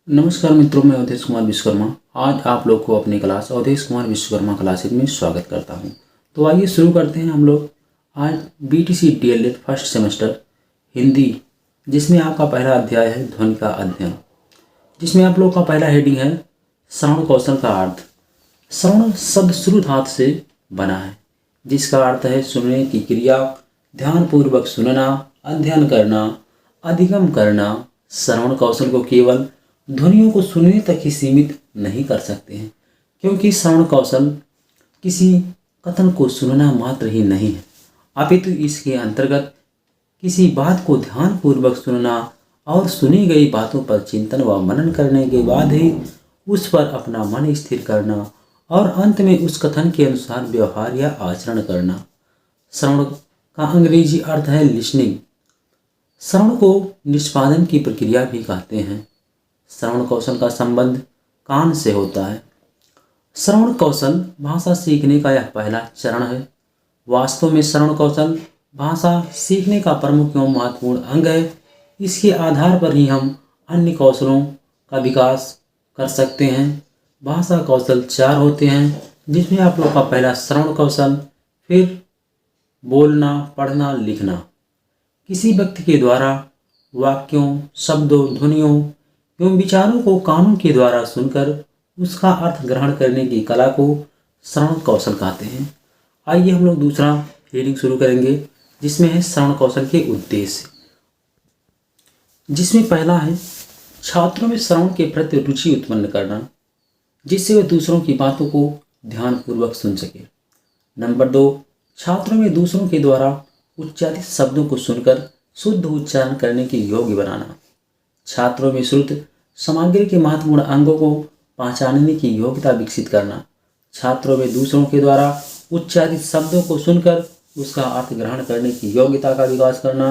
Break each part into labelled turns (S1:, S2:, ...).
S1: नमस्कार मित्रों, मैं अवधेश कुमार विश्वकर्मा आज आप लोग को अपनी क्लास अवधेश कुमार विश्वकर्मा क्लासेज में स्वागत करता हूं। तो आइए शुरू करते हैं हम लोग आज BTC DElEd first semester Hindi, जिसमें आपका पहला अध्याय है ध्वनि का अध्ययन, जिसमें आप लोग का पहला हेडिंग है श्रवण कौशल का अर्थ। श्रवण शब्द श्रुत धातु से बना है, जिसका अर्थ है सुनने की क्रिया, ध्यानपूर्वक सुनना, अध्ययन करना, अधिगम करना। श्रवण कौशल को केवल ध्वनियों को सुनने तक ही सीमित नहीं कर सकते हैं, क्योंकि श्रवण कौशल किसी कथन को सुनना मात्र ही नहीं है, अपितु इसके अंतर्गत किसी बात को ध्यानपूर्वक सुनना और सुनी गई बातों पर चिंतन व मनन करने के बाद ही उस पर अपना मन स्थिर करना और अंत में उस कथन के अनुसार व्यवहार या आचरण करना। श्रवण का अंग्रेजी अर्थ है लिसनिंग। श्रवण को निष्पादन की प्रक्रिया भी कहते हैं। श्रवण कौशल का संबंध कान से होता है। श्रवण कौशल भाषा सीखने का यह पहला चरण है। वास्तव में श्रवण कौशल भाषा सीखने का प्रमुख एवं महत्वपूर्ण अंग है। इसके आधार पर ही हम अन्य कौशलों का विकास कर सकते हैं। भाषा कौशल 4 होते हैं, जिसमें आप लोग का पहला श्रवण कौशल, फिर बोलना, पढ़ना, लिखना। किसी व्यक्ति के द्वारा वाक्यों, शब्दों, ध्वनियों एवं विचारों को कानों के द्वारा सुनकर उसका अर्थ ग्रहण करने की कला को श्रवण कौशल कहते हैं। आइए हम लोग दूसरा रीडिंग शुरू करेंगे, जिसमें है श्रवण कौशल के उद्देश्य, जिसमें पहला है छात्रों में श्रवण के प्रति रुचि उत्पन्न करना, जिससे वे दूसरों की बातों को ध्यानपूर्वक सुन सके। नंबर 2, छात्रों में दूसरों के द्वारा उच्चारित शब्दों को सुनकर शुद्ध उच्चारण करने के योग्य बनाना। छात्रों में श्रुत सामग्री के महत्वपूर्ण अंगों को पहचानने की योग्यता विकसित करना। छात्रों में दूसरों के द्वारा उच्चारित शब्दों को सुनकर उसका अर्थ ग्रहण करने की योग्यता का विकास करना।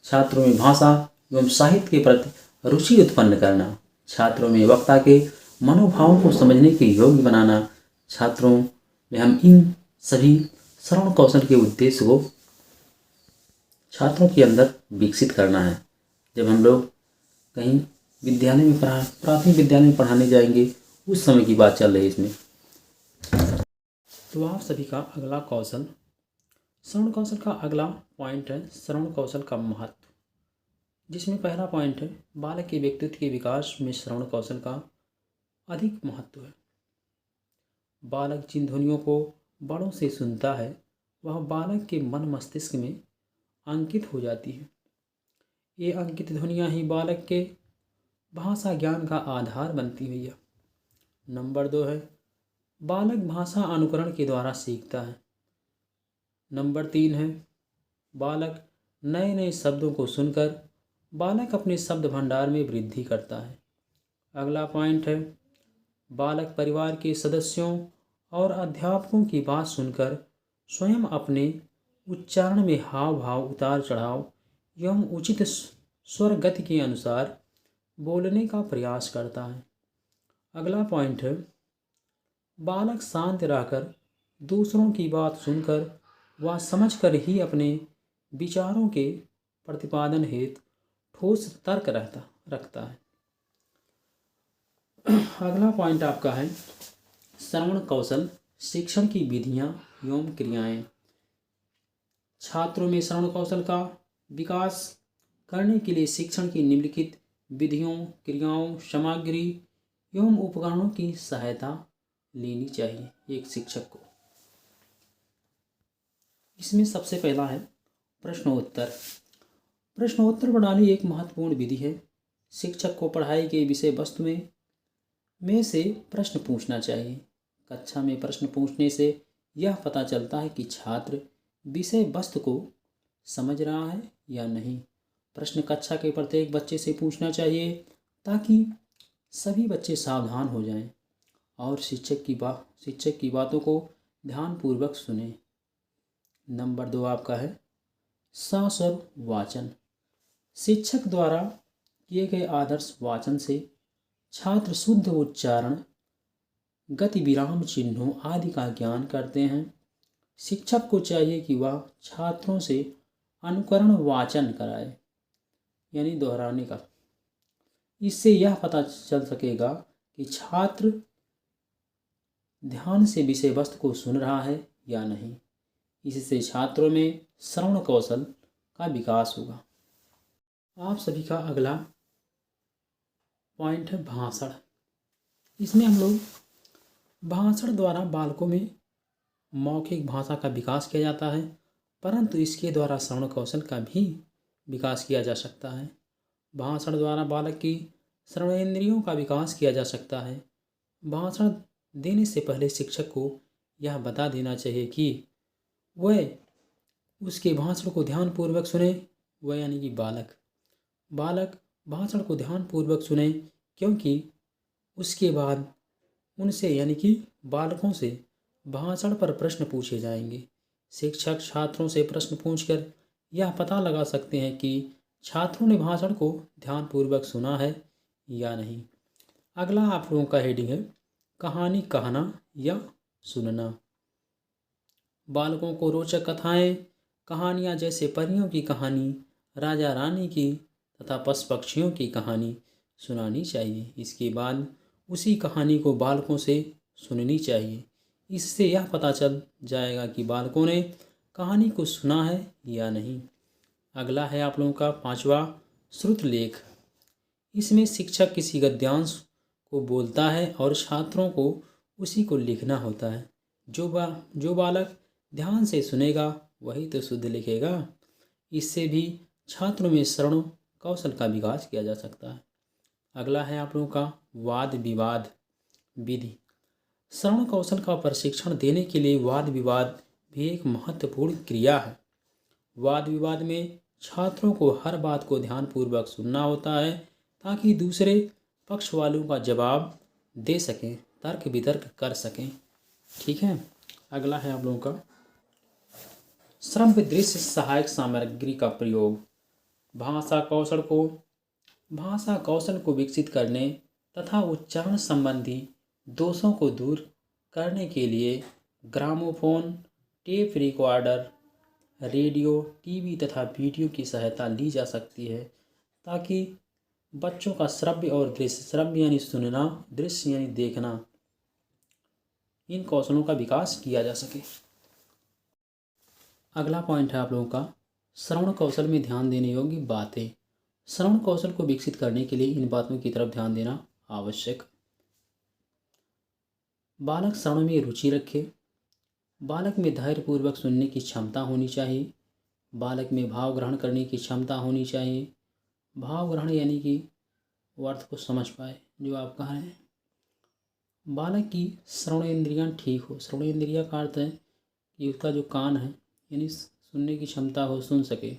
S1: छात्रों में भाषा एवं साहित्य के प्रति रुचि उत्पन्न करना। छात्रों में वक्ता के मनोभावों को समझने के योग्य बनाना। छात्रों में हम इन सभी श्रवण कौशल के उद्देश्य को छात्रों के अंदर विकसित करना है। जब हम लोग कहीं विद्यालय में प्राथमिक विद्यालय में पढ़ाने जाएंगे, उस समय की बात चल रही है इसमें। तो आप सभी का अगला कौशल, श्रवण कौशल का अगला पॉइंट है श्रवण कौशल का महत्व, जिसमें पहला पॉइंट है बालक के व्यक्तित्व के विकास में श्रवण कौशल का अधिक महत्व है। बालक जिन ध्वनियों को बड़ों से सुनता है, वह बालक के मन मस्तिष्क में अंकित हो जाती है। ये अंकित ध्वनियाँ ही बालक के भाषा ज्ञान का आधार बनती है। नंबर 2 है बालक भाषा अनुकरण के द्वारा सीखता है। नंबर 3 है बालक नए नए शब्दों को सुनकर बालक अपने शब्द भंडार में वृद्धि करता है। अगला पॉइंट है बालक परिवार के सदस्यों और अध्यापकों की बात सुनकर स्वयं अपने उच्चारण में हाव भाव, उतार चढ़ाव एवं उचित स्वर गति के अनुसार बोलने का प्रयास करता है। अगला पॉइंट है बालक शांत रहकर दूसरों की बात सुनकर व समझकर ही अपने विचारों के प्रतिपादन हेतु ठोस तर्क रखता है। अगला पॉइंट आपका है श्रवण कौशल शिक्षण की विधियां एवं क्रियाएं। छात्रों में श्रवण कौशल का विकास करने के लिए शिक्षण की निम्नलिखित विधियों, क्रियाओं, सामग्री एवं उपकरणों की सहायता लेनी चाहिए एक शिक्षक को। इसमें सबसे पहला है प्रश्नोत्तर। प्रश्नोत्तर प्रणाली एक महत्वपूर्ण विधि है। शिक्षक को पढ़ाई के विषय वस्तु में से प्रश्न पूछना चाहिए। कक्षा में प्रश्न पूछने से यह पता चलता है कि छात्र विषय वस्तु को समझ रहा है या नहीं। प्रश्न कक्षा के प्रत्येक बच्चे से पूछना चाहिए ताकि सभी बच्चे सावधान हो जाएं और शिक्षक की बातों को ध्यानपूर्वक सुने। नंबर 2 आपका है सस्वर वाचन। शिक्षक द्वारा किए गए आदर्श वाचन से छात्र शुद्ध उच्चारण, गति, विराम चिन्हों आदि का ज्ञान करते हैं। शिक्षक को चाहिए कि वह छात्रों से अनुकरण वाचन कराए, यानी दोहराने का। इससे यह पता चल सकेगा कि छात्र ध्यान से विषय वस्तु को सुन रहा है या नहीं। इससे छात्रों में श्रवण कौशल का विकास होगा। आप सभी का अगला पॉइंट है भाषण। इसमें हम लोग भाषण द्वारा बालकों में मौखिक भाषा का विकास किया जाता है, परंतु इसके द्वारा श्रवण कौशल का भी विकास किया जा सकता है। भाषण द्वारा बालक की श्रवणेंद्रियों का विकास किया जा सकता है। भाषण देने से पहले शिक्षक को यह बता देना चाहिए कि वह उसके भाषण को ध्यानपूर्वक सुने। वह यानी कि बालक भाषण को ध्यानपूर्वक सुने, क्योंकि उसके बाद उनसे यानी कि बालकों से भाषण पर प्रश्न पूछे जाएंगे। शिक्षक छात्रों से प्रश्न पूछकर यह पता लगा सकते हैं कि छात्रों ने भाषण को ध्यानपूर्वक सुना है या नहीं। अगला आप लोगों का हेडिंग है कहानी कहना या सुनना। बालकों को रोचक कथाएं, कहानियाँ जैसे परियों की कहानी, राजा रानी की तथा पशु पक्षियों की कहानी सुनानी चाहिए। इसके बाद उसी कहानी को बालकों से सुननी चाहिए। इससे यह पता चल जाएगा कि बालकों ने कहानी को सुना है या नहीं। अगला है आप लोगों का 5वां श्रुत लेख। इसमें शिक्षक किसी गद्यांश को बोलता है और छात्रों को उसी को लिखना होता है। जो बालक ध्यान से सुनेगा वही तो शुद्ध लिखेगा। इससे भी छात्रों में श्रवण कौशल का विकास किया जा सकता है। अगला है आप लोगों का वाद विवाद विधि। श्रवण कौशल का प्रशिक्षण देने के लिए वाद विवाद भी एक महत्वपूर्ण क्रिया है। वाद विवाद में छात्रों को हर बात को ध्यानपूर्वक सुनना होता है ताकि दूसरे पक्ष वालों का जवाब दे सकें, तर्क वितर्क कर सकें। ठीक है। अगला है आप लोगों का श्रव्य दृश्य सहायक सामग्री का प्रयोग। भाषा कौशल को विकसित करने तथा उच्चारण संबंधी दोषों को दूर करने के लिए gramophone, tape recorder, radio, TV तथा वीडियो की सहायता ली जा सकती है ताकि बच्चों का श्रव्य और दृश्य, श्रव्य यानी सुनना, दृश्य यानी देखना, इन कौशलों का विकास किया जा सके। अगला पॉइंट है आप लोगों का श्रवण कौशल में ध्यान देने योग्य बातें। श्रवण कौशल को विकसित करने के लिए इन बातों की तरफ ध्यान देना आवश्यक। बालक श्रवण में रुचि रखे। बालक में धैर्यपूर्वक सुनने की क्षमता होनी चाहिए। बालक में भाव ग्रहण करने की क्षमता होनी चाहिए। भाव ग्रहण यानी कि वो अर्थ को समझ पाए जो आप कह रहे हैं। बालक की श्रवणेंद्रियाँ ठीक हो। श्रवणेंद्रिया का अर्थ है कि उसका जो कान है यानी सुनने की क्षमता हो, सुन सके,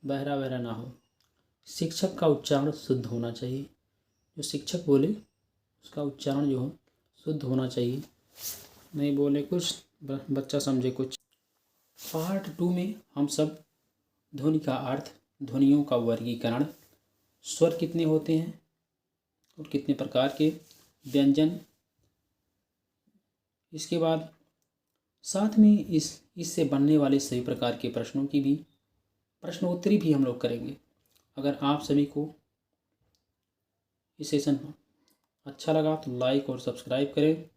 S1: बहरा ना हो। शिक्षक का उच्चारण शुद्ध होना चाहिए। जो शिक्षक बोले उसका उच्चारण जो हो शुद्ध होना चाहिए, नहीं बोले कुछ बच्चा समझे कुछ। पार्ट 2 में हम सब ध्वनि का अर्थ, ध्वनियों का वर्गीकरण, स्वर कितने होते हैं और कितने प्रकार के, व्यंजन, इसके बाद साथ में इससे बनने वाले सभी प्रकार के प्रश्नों की भी प्रश्नोत्तरी भी हम लोग करेंगे। अगर आप सभी को इस सेशन अच्छा लगा तो लाइक और सब्सक्राइब करें।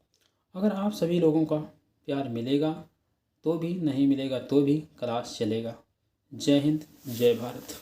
S1: अगर आप सभी लोगों का प्यार मिलेगा तो भी, नहीं मिलेगा तो भी क्लास चलेगा। जय हिंद, जय भारत।